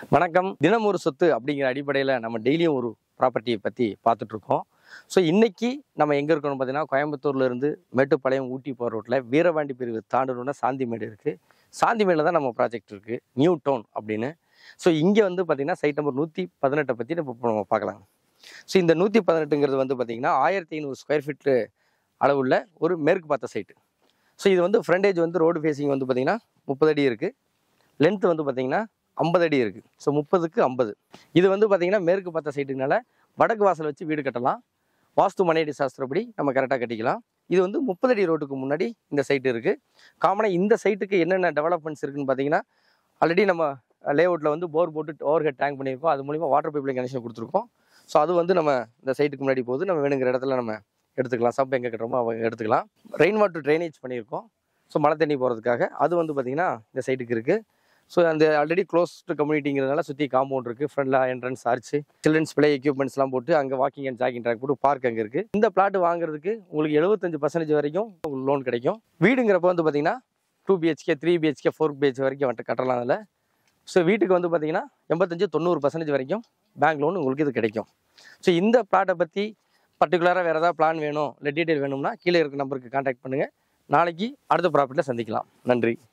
வணக்கம். தினம் ஒரு சொத்து அப்படிங்கிற அடிப்படையில் நம்ம டெய்லியும் ஒரு ப்ராப்பர்ட்டியை பற்றி பார்த்துட்ருக்கோம். ஸோ இன்றைக்கி நம்ம எங்கே இருக்கணும் பார்த்தீங்கன்னா, கோயம்புத்தூர்லேருந்து மேட்டுப்பாளையம் ஊட்டி போகிற ரோட்டில் வீரபாண்டி பிரிவு தாண்டணுன்னா சாந்திமேடு இருக்குது. சாந்திமேடில் தான் நம்ம ப்ராஜெக்ட் இருக்குது, நியூ டவுன் அப்படின்னு. ஸோ இங்கே வந்து பார்த்திங்கன்னா சைட் நம்பர் 118 பற்றி நம்ம பார்க்கலாம். ஸோ இந்த 118ங்கிறது வந்து பார்த்திங்கன்னா 1500 ஸ்கொயர் ஃபீட்டு அளவுள்ள ஒரு மேற்கு பார்த்த சைட்டு. ஸோ இது வந்து ஃப்ரண்டேஜ் வந்து ரோடு ஃபேஸிங் வந்து பார்த்திங்கன்னா 30 அடி இருக்குது. லென்த்து வந்து பார்த்திங்கன்னா 50 அடி இருக்குது. ஸோ 30க்கு 50. இது வந்து பார்த்திங்கன்னா மேற்கு பார்த்த சைட்டுனால வடக்கு வாசல் வச்சு வீடு கட்டலாம். வாஸ்து மனையடி சாஸ்திரப்படி நம்ம கரெக்டாக கட்டிக்கலாம். இது வந்து 30 அடி ரோட்டுக்கு முன்னாடி இந்த சைட்டு இருக்குது. காமனாக இந்த சைட்டுக்கு என்னென்ன டெவலப்மெண்ட்ஸ் இருக்குதுன்னு பார்த்தீங்கன்னா, ஆல்ரெடி நம்ம லேஅவுட்டில் வந்து போர் போட்டு ஓவர் ஹெட் டேங்க் பண்ணியிருக்கோம். அது மூலிமா வாட்டர் பைப்லைன் கனெக்ஷன் கொடுத்துருக்கோம். ஸோ அது வந்து நம்ம இந்த சைட்டுக்கு முன்னாடி போகுது. நம்ம வேணுங்கிற இடத்துல நம்ம எடுத்துக்கலாம். சப் எங்கே கட்டுறோமோ அவங்க எடுத்துக்கலாம். ரெயின் வாட்டர் ட்ரைனேஜ் பண்ணியிருக்கோம். ஸோ மழை தண்ணி போகிறதுக்காக அது வந்து பார்த்திங்கன்னா இந்த சைட்டுக்கு இருக்குது. ஸோ அந்த ஆல்ரெடி க்ளோஸ்டு கம்யூனிட்டிங்கிறதுனால சுற்றி காம்பவுண்ட் இருக்குது. ஃப்ரண்டில் என்ட்ரன்ஸ் ஆர்ச்சு, சில்ட்ரன்ஸ் பிளே எக்யூப்மெண்ட்ஸ்லாம் போட்டு அங்கே வாக்கிங் அண்ட் ஜாகிங் ட்ராக் போட்டு பார்க் அங்கே இருக்குது. இந்த பிளாட் வாங்குறதுக்கு உங்களுக்கு 75% வரைக்கும் லோன் கிடைக்கும். வீடுங்கிறப்ப வந்து பார்த்திங்கன்னா 2 BHK 3 BHK 4 BHK வரைக்கும் கட்டலாம் அதில். ஸோ வீட்டுக்கு வந்து பார்த்திங்கன்னா 85-90% வரைக்கும் பேங்க் லோன் உங்களுக்கு இது கிடைக்கும். ஸோ இந்த பிளாட்டை பற்றி பர்டிகுலராக வேறு ஏதாவது பிளான் வேணும் இல்லை டீட்டெயில் வேணும்னா கீழே இருக்க நம்பருக்கு கான்டாக்ட் பண்ணுங்கள். நாளைக்கு அடுத்த ப்ராப்பர்ட்டியில் சந்திக்கலாம். நன்றி.